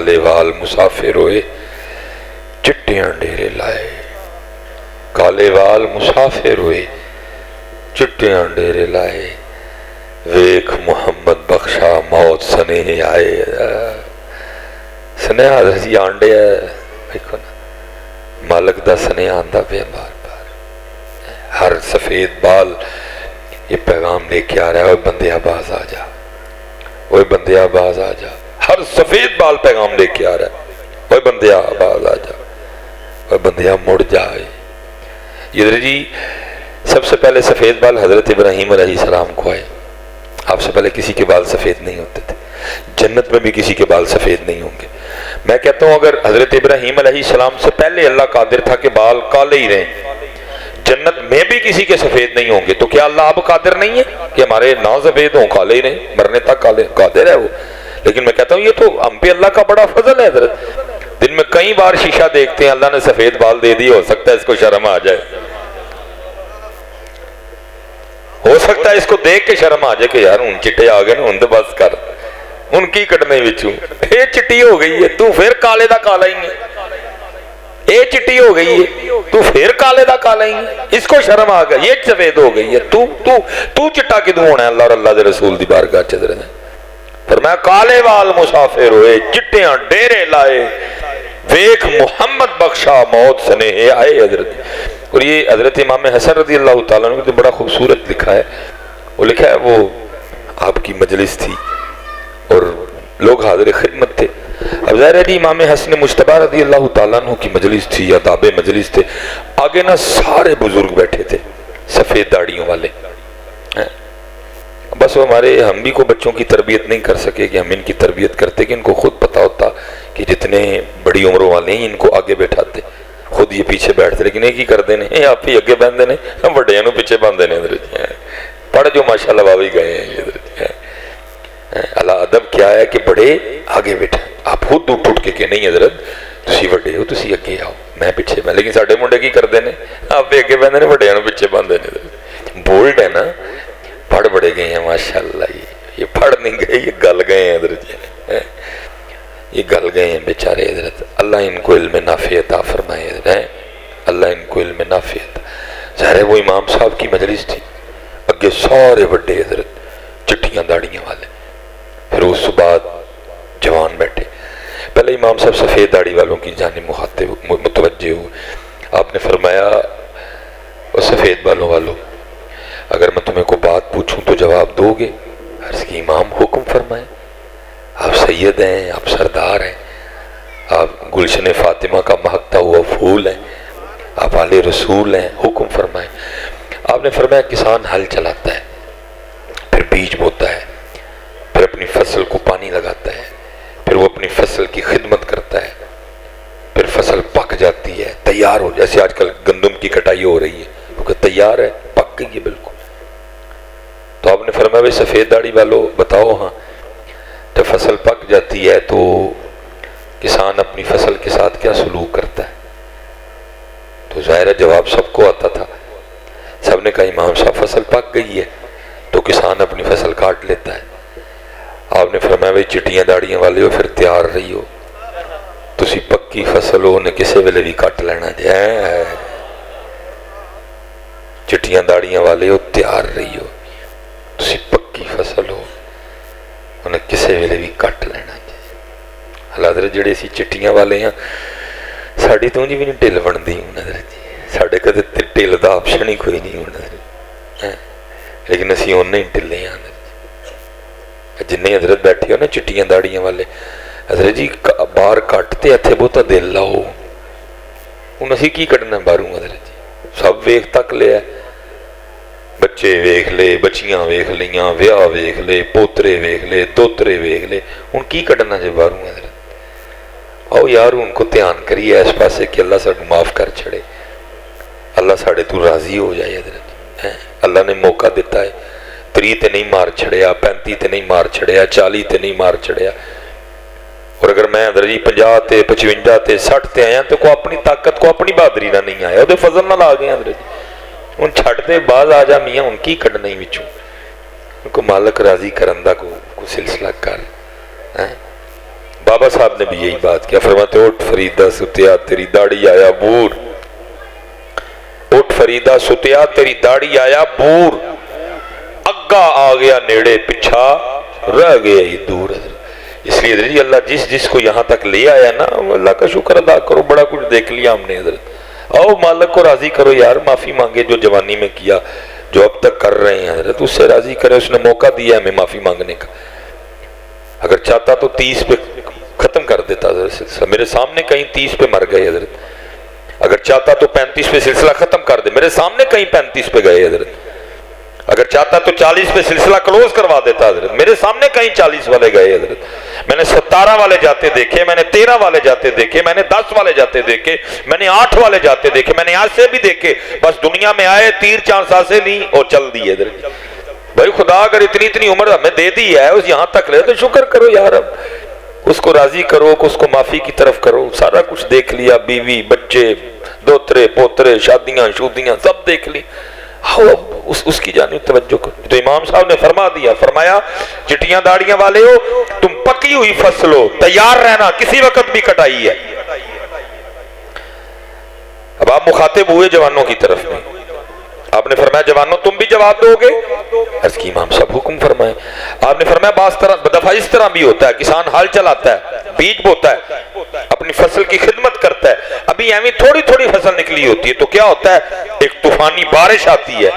کالے وال مسافر ہوئے چٹیاں ڈیرے لائے کالے وال مسافر ہوئے چٹیاں ڈیرے لائے ویکھ محمد بخشا موت سنے آئے سنے حضرت جی آنڈے دیکھو نا مالک دا سنے آندہ پہ بار بار ہر سفید بال یہ پیغام لے کے آ رہا ہے اوہ بندیا باز آ جا اوہ بندیا باز آ جا ہر سفید بال پیغام لے کے آ رہا ہے اوہ بندیا باز آ جا اوہ بندیا مڑ جائے یہ جی سب سے پہلے سفید بال حضرت ابراہیم علیہ السلام کو آئے آپ سے پہلے کسی کے بال سفید نہیں ہوتے تھے جنت میں بھی کسی کے بال سفید نہیں ہوں گے میں کہتا ہوں اگر حضرت ابراہیم علیہ السلام سے پہلے اللہ قادر تھا کہ بال کالے ہی رہیں جنت میں بھی کسی کے سفید نہیں ہوں گے تو کیا اللہ اب قادر نہیں ہے کہ ہمارے نہ سفید ہوں کالے ہی رہیں مرنے تک کالے قادر ہے وہ لیکن میں کہتا ہوں یہ تو ہم پہ اللہ کا بڑا فضل ہے حضرت دن میں کئی بار شیشہ دیکھتے ہیں اللہ نے سفید بال دے دی ہو سکتا ہے اس کو شرم آ جائے ہو سکتا ہے اس کو دیکھ کے شرم آ جائے کہ یار ان چٹے آ گئے نا ان تو بس کر ان کی کٹنے بچوں یہ چٹی ہو گئی ہے تو پھر کالے دا کالا ہی ہے یہ چٹی ہو گئی ہے تو پھر کالے دا کالا ہی ہے اس کو شرم آ گیا یہ سفید ہو گئی ہے تو چٹا کدوں ہونا ہے اللہ اور اللہ دے رسول دی بارگاہ چ حضرت فرمایا کالے وال مسافر ہوئے چٹیاں ڈیرے لائے ویکھ محمد بخشا موت سنے آئے حضرت اور یہ حضرت امام حسن رضی اللہ تعالیٰ نے بڑا خوبصورت لکھا ہے وہ لکھا ہے وہ آپ کی مجلس تھی اور لوگ حاضر خدمت تھے اب ظاہر ہے جی امام حسن مجتبی رضی اللہ تعالیٰ عنہ کی مجلس تھی یا داب مجلس تھے آگے نا سارے بزرگ بیٹھے تھے سفید داڑیوں والے بس وہ ہم بھی کو بچوں کی تربیت نہیں کر سکے کہ ہم ان کی تربیت کرتے کہ ان کو خود پتا ہوتا کہ جتنے بڑی عمروں والے ہیں ان کو آگے بیٹھاتے خود یہ پیچھے بیٹھتے لیکن ایک ہی کرتے ہیں آپ ہی اگے بہندے ہیں ہم بڑے نو پیچھے باندھے ہیں پڑھ جو ماشاءاللہ باوی گئے ہیں اللہ ادب کیا ہے کہ بڑے آگے بیٹھے آپ خود اٹھ کے کہ نہیں حضرت تسی بڑے ہو تسی اگے آؤ میں پیچھے میں لیکن ساڈے منڈے کی کرتے ہیں آپ بھی اگے بہندے ہیں بڑے نو پیچھے باندھے ہیں بولڈ ہے نا پڑھ بڑے گئے ہیں ماشاءاللہ یہ پڑھ نہیں گئے یہ گل گئے ہیں حضرت یہ گل گئے ہیں بیچارے حضرت اللہ ان کو علم نافع عطا فرمائے حضرت اللہ ان کو علم نافع عطا ظاہر ہے وہ امام صاحب کی مجلس تھی اگے سارے بڑے حضرت چٹیاں داڑیاں والے پھر اس بعد جوان بیٹھے پہلے امام صاحب سفید داڑھی والوں کی جانب مخاطب متوجہ ہوئے آپ نے فرمایا وہ سفید بالوں والوں اگر میں تمہیں کو بات پوچھوں تو جواب دو گے عرض کی امام حکم فرمائیں آپ سید ہیں آپ سردار ہیں آپ گلشن فاطمہ کا مہکتا ہوا پھول ہیں آپ آل رسول ہیں حکم فرمائیں آپ نے فرمایا کسان ہل چلاتا ہے پھر بیج بوتا ہے پھر اپنی فصل کو پانی لگاتا ہے پھر وہ اپنی فصل کی خدمت کرتا ہے پھر فصل پک جاتی ہے تیار ہو جیسے آج کل گندم کی کٹائی ہو رہی ہے کیونکہ تیار ہے پک گئی ہے بالکل تو آپ نے فرمایا بھائی سفید داڑھی والوں بتاؤ ہاں جب فصل پک جاتی ہے تو کسان اپنی فصل کے ساتھ کیا سلوک کرتا ہے تو ظاہر جواب سب کو آتا تھا سب نے کہا امام صاحب فصل پک گئی ہے تو کسان اپنی فصل کاٹ لیتا ہے آپ نے فرمایا بھائی چٹیاں داڑیاں والے ہو پھر تیار رہی ہو تسی پکی فصل ہو انہیں کسے ویلے بھی کٹ لینا جائے چٹیاں داڑیاں والے ہو تیار رہی ہو تسی پکی فصل ہو انہیں کسے ویلے بھی کٹ لینا چاہیے حضرت جڑے اسی چٹیاں والے ہیں ساڑی تو جی بھی نہیں ٹل بن دی ہوں حضرت جی ساڑے کدے ٹل دا آپشن ہی کوئی نہیں ہوں حضرت لیکن اسی انہیں ہی ٹلے ہیں جنہیں حضرت بیٹھے ہو نا چٹیاں داڑیاں والے حضرت جی باہر کٹتے اتھے بہتا دل لاؤ ان اسی کی کٹنا باہروں حضرت جی سب ویخ تک لیا بچے ویخ لے بچیاں ویخ لیاں ویاہ ویخ لے پوترے ویخ لے دوترے ویخ لے ان کی کٹنا جے باہروں حضرت آؤ یار ان کو دھیان کریے اس پاسے کہ اللہ ساڑھو معاف کر چھڑے اللہ ساڑھے تو راضی ہو جائے حضرت اللہ نے موقع دیتا ہے 30 تے نہیں مار چھڑیا 35 تے نہیں مار چھڑیا 40 تے نہیں مار چھڑیا اور اگر میں حضرت جی 50 تے 55 تے 60 تے آیا تو کو اپنی طاقت کو اپنی بہادری نہ نہیں آیا وہ فضل نہ لا گئے حضرت جی ان چھڑ دے باز آ جا میاں ان کی کڑنا ہی بچوں ان کو مالک راضی کرندہ کو سلسلہ کر بابا صاحب نے بھی یہی بات کیا، فرماتے اٹھ فریدہ ستیا تیری داڑھی آیا بور، اٹھ فریدہ ستیا تیری داڑھی آیا بور، اگا آ گیا نیڑے پچھا رہ گیا ہی دور۔ اس لیے حضرت جی اللہ جس کو یہاں تک لے آیا نا، اللہ کا شکر ادا کرو، بڑا کچھ دیکھ لیا ہم نے حضرت۔ آؤ مالک کو راضی کرو یار، معافی مانگے جو جوانی میں کیا، جو اب تک کر رہے ہیں حضرت، اس سے راضی کرے، اس نے موقع دیا ہمیں معافی مانگنے کا۔ اگر چاہتا تو 30 پہ ختم کر دیتا حضرت سلسلہ، میرے سامنے کہیں 30 پہ مر گئے حضرت۔ اگر چاہتا تو 35 پہ سلسلہ ختم کر دے، میرے سامنے کہیں 35 پہ گئے حضرت۔ اگر چاہتا تو 40 پہ سلسلہ کلوز کروا دیتا حضرت، میرے سامنے کہیں 40 والے گئے حضرت۔ میں نے 17 والے جاتے دیکھے، میں نے 13 والے جاتے دیکھے، میں نے 10 والے جاتے دیکھے، میں نے 8 والے جاتے دیکھے، میں نے آج سے بھی دیکھے، بس دنیا میں آئے تیر 4 سانسیں لی اور چل دی حضرت۔ بھائی خدا اگر اتنی عمر ہمیں دے دی ہے، اس یہاں تک لے تو شکر کرو یار، اب اس کو راضی کرو، اس کو معافی کی طرف کرو۔ سارا کچھ دیکھ لیا، بیوی بچے دوترے پوترے شادیاں شودیاں سب دیکھ لی، اس کی جانب توجہ کرو۔ تو امام صاحب نے فرما دیا، فرمایا چٹیاں داڑیاں والے ہو، تم پکی ہوئی فصل ہو، تیار رہنا، کسی وقت بھی کٹائی ہے۔ اب آپ مخاطب ہوئے جوانوں کی طرف میں، آپ نے فرمایا جوانوں تم بھی جواب دو گے؟ عرض کی امام صاحب حکم فرمائے۔ آپ نے فرمایا بعض دفعہ اس طرح بھی ہوتا ہے، کسان ہل چلاتا ہے، بیج بوتا ہے، اپنی فصل کی خدمت کرتا ہے، ابھی ایویں تھوڑی تھوڑی فصل نکلی ہوتی ہے، تو کیا ہوتا ہے، ایک طوفانی بارش آتی ہے،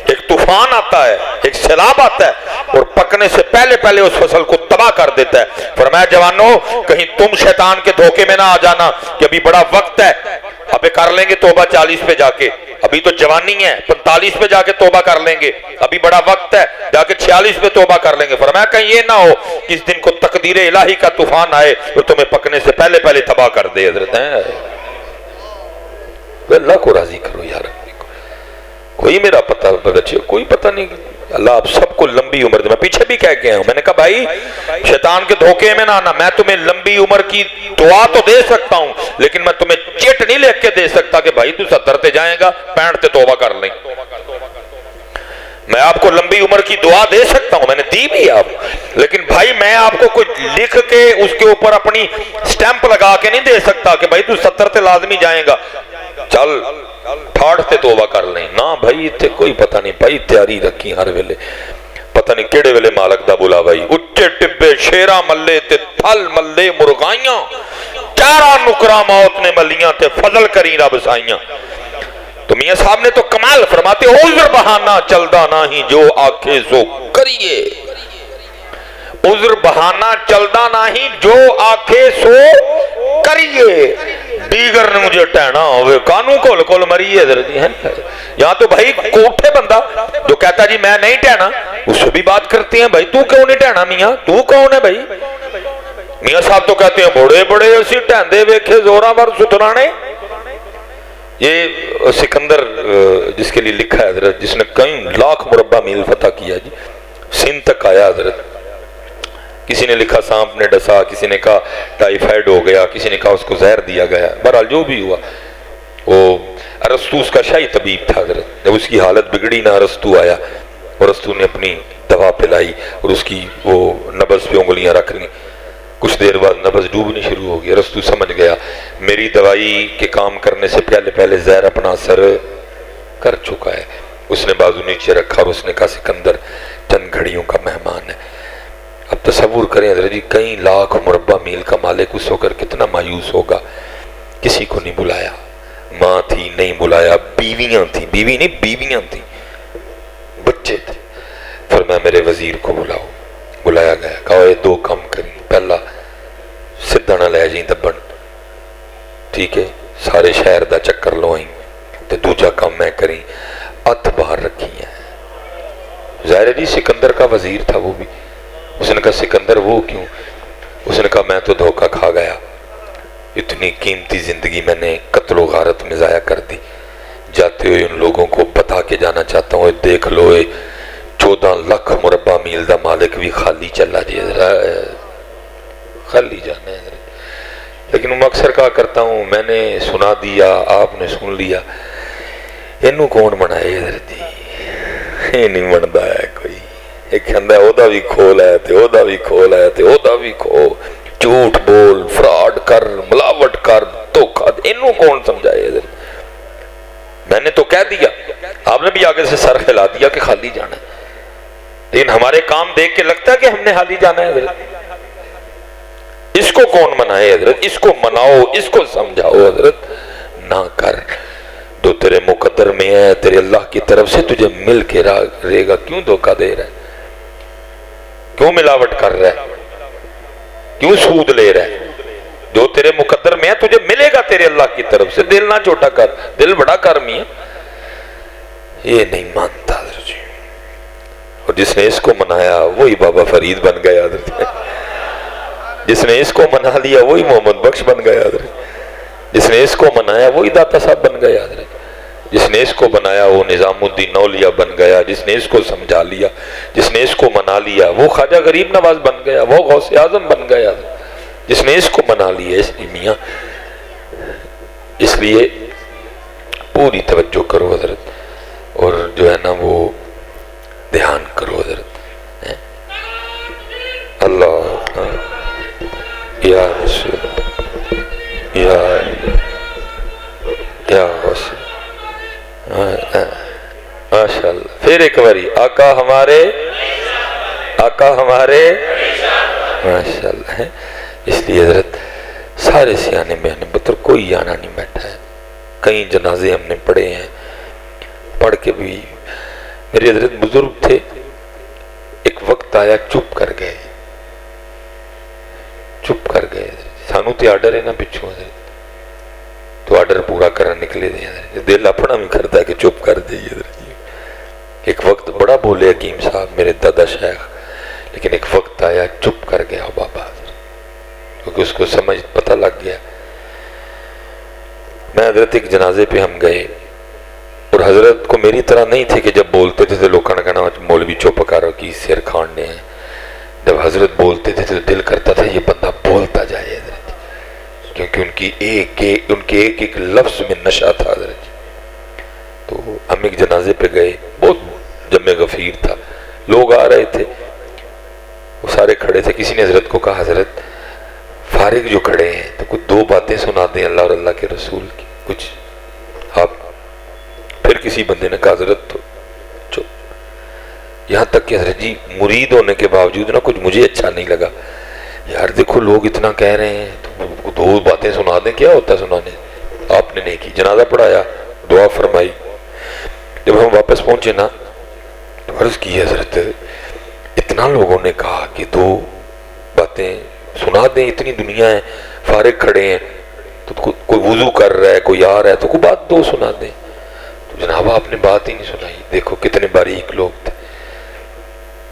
ایک طوفان آتا ہے، ایک سیلاب آتا ہے اور پکنے سے پہلے اس فصل کو تباہ کر دیتا ہے۔ فرمایا جوانوں کہیں تم شیطان کے دھوکے میں نہ آ جانا کہ ابھی بڑا وقت ہے، ابھی کر لیں گے توبہ 40 پہ جا کے، ابھی تو جوانی ہے، 45 پہ جا کے توبہ کر لیں گے، ابھی بڑا وقت ہے، جا کے 46 پہ توبہ کر لیں گے۔ فرمایا کہیں یہ نہ ہو کہ اس دن کو تقدیر الہی کا طوفان آئے اور تمہیں پکنے سے پہلے تباہ کر دے حضرت ہیں۔ اللہ کو راضی کرو یار، کوئی میرا پتہ بچے، کوئی پتہ نہیں، اللہ آپ سب کو لمبی عمر دے۔ میں پیچھے بھی کہہ کے ہوں، میں نے کہا بھائی شیطان کے دھوکے میں نہ آنا، میں تمہیں لمبی عمر کی دعا تو دے سکتا ہوں، لیکن میں تمہیں چٹ نہیں لکھ کے دے سکتا کہ بھائی تو 70 تے جائیں گا 65 تے توبہ کر لیں۔ میں آپ کو لمبی عمر کی دعا دے سکتا ہوں، میں نے دی بھی آپ، لیکن بھائی میں آپ کو کوئی لکھ کے اس کے اوپر اپنی سٹیمپ لگا کے نہیں دے سکتا کہ بھائی تو 70 تے لازمی جائیں گا، چل 68 تے توبہ کر لیں۔ نہ بھائی اتنے کوئی پتہ نہیں، بھائی تیاری رکھی ہر ویلے، پتہ نہیں کیڑے ویلے مالک دا بلا بھائی، اچے ٹبے شیرا ملے تے تھل ملے مرغائیاں، چارہ نکرا موت نے ملیاں تے فضل کری رب سائیاں۔ تو میاں صاحب نے تو کمال فرماتے عذر بہانہ چلدا نہ ہی جو آکھے سو کریے، عذر بہانہ چلدا نہ ہی جو آکھے سو کریے، دیگر نے مجھے ٹہنا ہوئے کانوں کول مریے حضرت ہے۔ یہاں تو بھائی کوٹھے بندہ جو کہتا جی میں نہیں ٹہنا، اس سے بھی بات کرتے ہیں بھائی تو کیوں نہیں ٹہنا میاں، تو کون ہے بھائی؟ میاں صاحب تو کہتے ہیں بڑے اسی ٹہندے ویکھے زوراں ور سترانے۔ یہ سکندر جس کے لیے لکھا ہے حضرت، جس نے کئی لاکھ مربع میل فتح کیا جی، سندھ تک آیا حضرت، کسی نے لکھا سانپ نے ڈسا، کسی نے کہا ٹائیفائڈ ہو گیا، کسی نے کہا اس کو زہر دیا گیا، بہرحال جو بھی ہوا، وہ ارسطو اس کا شاہی طبیب تھا حضرت، جب اس کی حالت بگڑی نہ ارسطو آیا، ارسطو نے اپنی دوا پلائی اور اس کی وہ نبض پہ انگلیاں رکھ لیں، کچھ دیر بعد نبض ڈوبنی شروع ہو گئی۔ ارسطو سمجھ گیا میری دوائی کے کام کرنے سے پہلے زہر اپنا اثر کر چکا ہے۔ اس نے بازو نیچے رکھا اور اس نے کہا سکندر چند گھڑیوں کا مہمان ہے۔ اب تصور کریں حضرت جی، کئی لاکھ مربع میل کا مالک اس ہو کر کتنا مایوس ہوگا، کسی کو نہیں بلایا، ماں تھی نہیں بلایا، بیویاں تھیں، بیوی نہیں بیویاں تھیں، بچے تھے۔ فرمایا میرے وزیر کو بلاؤ، بلایا گیا، کہا یہ دو کام کریں، پہلا سدھا نہ لے جائیں دبن، ٹھیک ہے، سارے شہر دا چکر لو آئیں، تو دوجا کام میں کریں ات باہر رکھی ہیں۔ ظاہر جی سکندر کا وزیر تھا وہ بھی، اس نے کہا سکندر وہ کیوں؟ اس نے کہا میں تو دھوکہ کھا گیا، اتنی قیمتی زندگی میں نے قتل و غارت میں ضائع کر دی، جاتے ہوئے ان لوگوں کو بتا کے جانا چاہتا ہوں، دیکھ لو 14 لاکھ مربع میل دا مالک بھی خالی چلا جی، خالی جانا ہے۔ لیکن میں اکثر کہا کرتا ہوں میں نے سنا دیا آپ نے سن لیا، اینو کون بنائے حضرت جی، یہ نہیں بنتا ہے کوئی، ایک کہندا ہے اودا بھی کھول ہے تے اودا بھی کھول ہے تے اودا بھی کھو، جھوٹ بول، فراڈ کر، ملاوٹ کر، دھوکہ دے، انہوں کون سمجھائے؟ میں نے تو کہہ دیا، آپ نے بھی آگے سے سر ہلا دیا کہ خالی جانا ہے، لیکن ہمارے کام دیکھ کے لگتا ہے کہ ہم نے خالی جانا ہے حضرت۔ اس کو کون منائے حضرت؟ اس کو مناؤ، اس کو سمجھاؤ حضرت، نہ کر، جو تیرے مقدر میں ہے تیرے اللہ کی طرف سے تجھے مل کے رہے گا، کیوں دھوکہ دے رہا ہے؟ کیوں ملاوٹ کر رہا ہے؟ کیوں سود لے رہا ہے؟ جو تیرے مقدر میں ہے تجھے ملے گا تیرے اللہ کی طرف سے، دل نہ چھوٹا کر، دل بڑا کر میاں۔ یہ نہیں مانتا حضرت جی، اور جس نے اس کو منایا وہی بابا فرید بن گیا حضرت، جس نے اس کو منا لیا وہی محمد بخش بن گیا حضرت، جس نے اس کو منایا وہی داتا صاحب بن گیا حضرت، جس نے اس کو بنایا وہ نظام الدین اولیاء بن گیا، جس نے اس کو سمجھا لیا، جس نے اس کو منا لیا وہ خواجہ غریب نواز بن گیا، وہ غوث اعظم بن گیا، جس نے اس کو منا لیا۔ اس لیے میاں، اس لیے پوری توجہ کرو حضرت، اور جو ہے نا وہ دھیان کرو حضرت۔ اللہ یا رسول یا رسول، ماشاءاللہ۔ پھر ایک باری آقا ہمارے، آقا ہمارے، ماشاءاللہ۔ اس لیے حضرت سارے سیانے بیانے بطر کوئی آنا نہیں بیٹھا ہے، کئی جنازے ہم نے پڑھے ہیں، پڑھ کے بھی میرے حضرت بزرگ تھے، ایک وقت آیا چپ کر گئے، چپ کر گئے، سانو تے آرڈر ہے نا پچھوں حضرت، تو آرڈر پورا کرنا نکلے دے حضرت، دل اپنا بھی کرتا ہے کہ چپ کر دے حضرت۔ ایک وقت بڑا بولے حکیم صاحب میرے دادا شیخ، لیکن ایک وقت آیا چپ کر گیا بابا، کیونکہ اس کو سمجھ پتہ لگ گیا۔ میں حضرت ایک جنازے پہ ہم گئے، اور حضرت کو میری طرح نہیں تھے کہ جب بولتے تھے تو لوگوں نے کہنا مولوی چپ کرو کی سر کھانڈے ہیں، جب حضرت بولتے تھے تو دل کرتا تھا یہ بندہ بولتا جائے حضرت، کیونکہ ان کے ایک لفظ میں نشہ تھا حضرت۔ تو ہم ایک جنازے پہ گئے، بہت جمع غفیر تھا، لوگ آ رہے تھے، وہ سارے کھڑے تھے، کسی نے حضرت کو کہا حضرت فارغ جو کھڑے ہیں تو کچھ دو باتیں سنا دیں اللہ اور اللہ کے رسول کی کچھ آپ۔ پھر کسی بندے نے کہا حضرت تو چپ، یہاں تک کہ حضرت جی مرید ہونے کے باوجود نا کچھ مجھے اچھا نہیں لگا، یار دیکھو لوگ اتنا کہہ رہے ہیں تو دو باتیں سنا دیں، کیا ہوتا سنانے؟ آپ نے نہیں کی، جنازہ پڑھایا، دعا فرمائی۔ جب ہم واپس پہنچے نا تو عرض کی حضرت اتنا لوگوں نے کہا کہ دو باتیں سنا دیں، اتنی دنیا ہے، فارغ کھڑے ہیں، تو کوئی وضو کر رہا ہے، کوئی آ رہا ہے، تو کوئی بات دو سنا دیں۔ تو جناب آپ نے بات ہی نہیں سنائی، دیکھو کتنے باریک لوگ تھے۔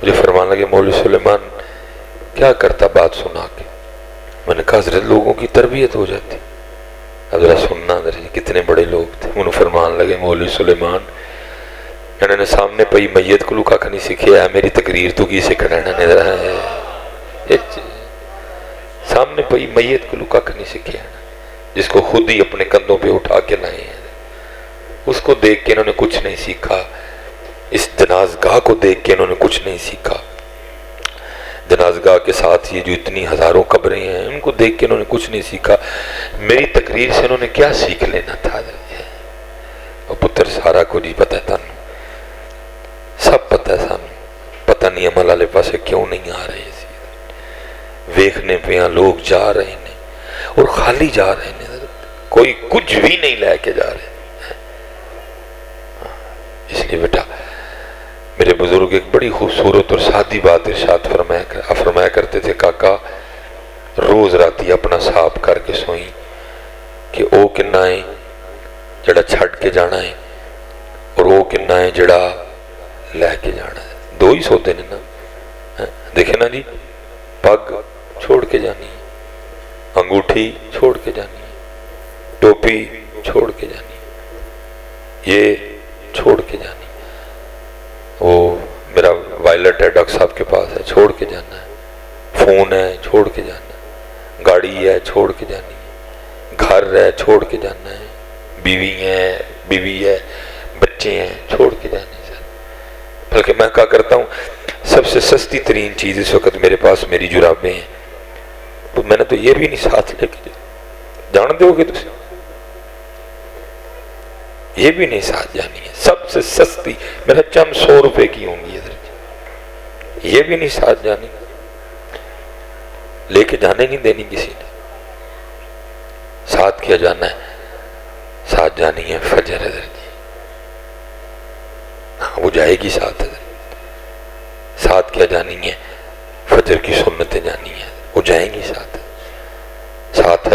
مجھے فرمان لگے مولوی سلیمان کیا کرتا بات سنا کے؟ میں نے کہا حضرت لوگوں کی تربیت ہو جاتی، اب ذرا سننا حضرت کتنے بڑے لوگ تھے۔ انہوں فرمان لگے مولوی سلیمان انہوں نے سامنے پئی میت کو لکا کھنی سکھیا ہے، میری تقریر تو کی سکھنا ہے، سامنے پئی میت کو لکا کھنی سکھیا ہے، جس کو خود ہی اپنے کندھوں پہ اٹھا کے لائے ہیں، اس کو دیکھ کے انہوں نے کچھ نہیں سیکھا، اس جنازگاہ کو دیکھ کے انہوں نے کچھ نہیں سیکھا، جنازگاہ کے ساتھ یہ جو اتنی ہزاروں قبریں ہیں ان کو دیکھ کے انہوں نے کچھ نہیں سیکھا، میری تقریر سے انہوں نے کیا سیکھ لینا تھا؟ اور پتر سارا کو نہیں پتہ تھا، سب پتہ ہے سانو، پتہ نہیں عمل والے پاسے کیوں نہیں آ رہے، ویکھنے پہ ہاں لوگ جا رہے ہیں اور خالی جا رہے ہیں، کوئی کچھ بھی نہیں لے کے جا رہے۔ اس لیے بیٹا میرے بزرگ ایک بڑی خوبصورت اور سادی بات ارشاد فرمایا کرتے تھے، کاکا روز راتی اپنا صاف کر کے سوئی کہ او کنا ہے جڑا چھڑ کے جانا ہے اور او کنا ہے جڑا لے کے جانا ہے، دو ہی سوتے نے نا، دیکھیں نا جی، پگ چھوڑ کے جانی ہے، انگوٹھی چھوڑ کے جانی ہے، ٹوپی چھوڑ کے جانی ہے، یہ چھوڑ کے جانی ہے، وہ میرا وائلٹ ہے ڈاکٹر صاحب کے پاس ہے چھوڑ کے جانا ہے، فون ہے چھوڑ کے جانا ہے، گاڑی ہے چھوڑ کے جانی ہے، گھر ہے چھوڑ کے جانا ہے، بیوی ہے بچے ہیں چھوڑ کے جانے ہیں۔ بلکہ میں کہا کرتا ہوں سب سے سستی ترین چیز اس وقت میرے پاس میری جرابیں ہیں، تو میں نے تو یہ بھی نہیں ساتھ لے کے جان دو گے تسی یہ بھی نہیں ساتھ جانی ہے. سب سے سستی میرا چند 100 روپے کی ہوں گی ادھر، یہ بھی نہیں ساتھ جانی، لے کے جانے نہیں دینی کسی نے. ساتھ کیا جانا ہے، ساتھ جانی ہے فجر ادھر جی، ہاں وہ جائے گی ساتھ ادھر. ساتھ کیا جانی ہے، فجر کی سنتیں جانی ہیں وہ جائیں گی ساتھ. ساتھ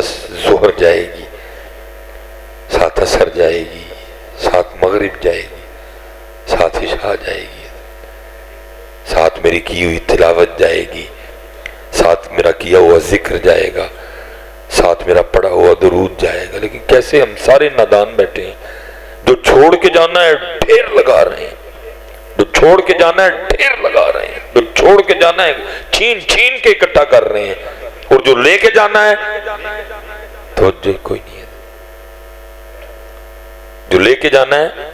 ظہر جائے گی، ساتھ عصر جائے گی، ساتھ مغرب جائے گی، ساتھ عشاء جائے گی، ساتھ میری کی ہوئی تلاوت جائے گی، ساتھ میرا کیا ہوا ذکر جائے گا، ساتھ میرا پڑھا ہوا درود جائے گا. لیکن کیسے ہم سارے نادان بیٹھے ہیں، جو چھوڑ کے جانا ہے ڈھیر لگا رہے ہیں، جو چھوڑ کے جانا ہے ڈھیر لگا رہے ہیں، جو چھوڑ کے جانا ہے چھین چھین کے اکٹھا کر رہے ہیں، اور جو لے کے جانا ہے توجہ کوئی نہیں ہے. جو لے کے جانا ہے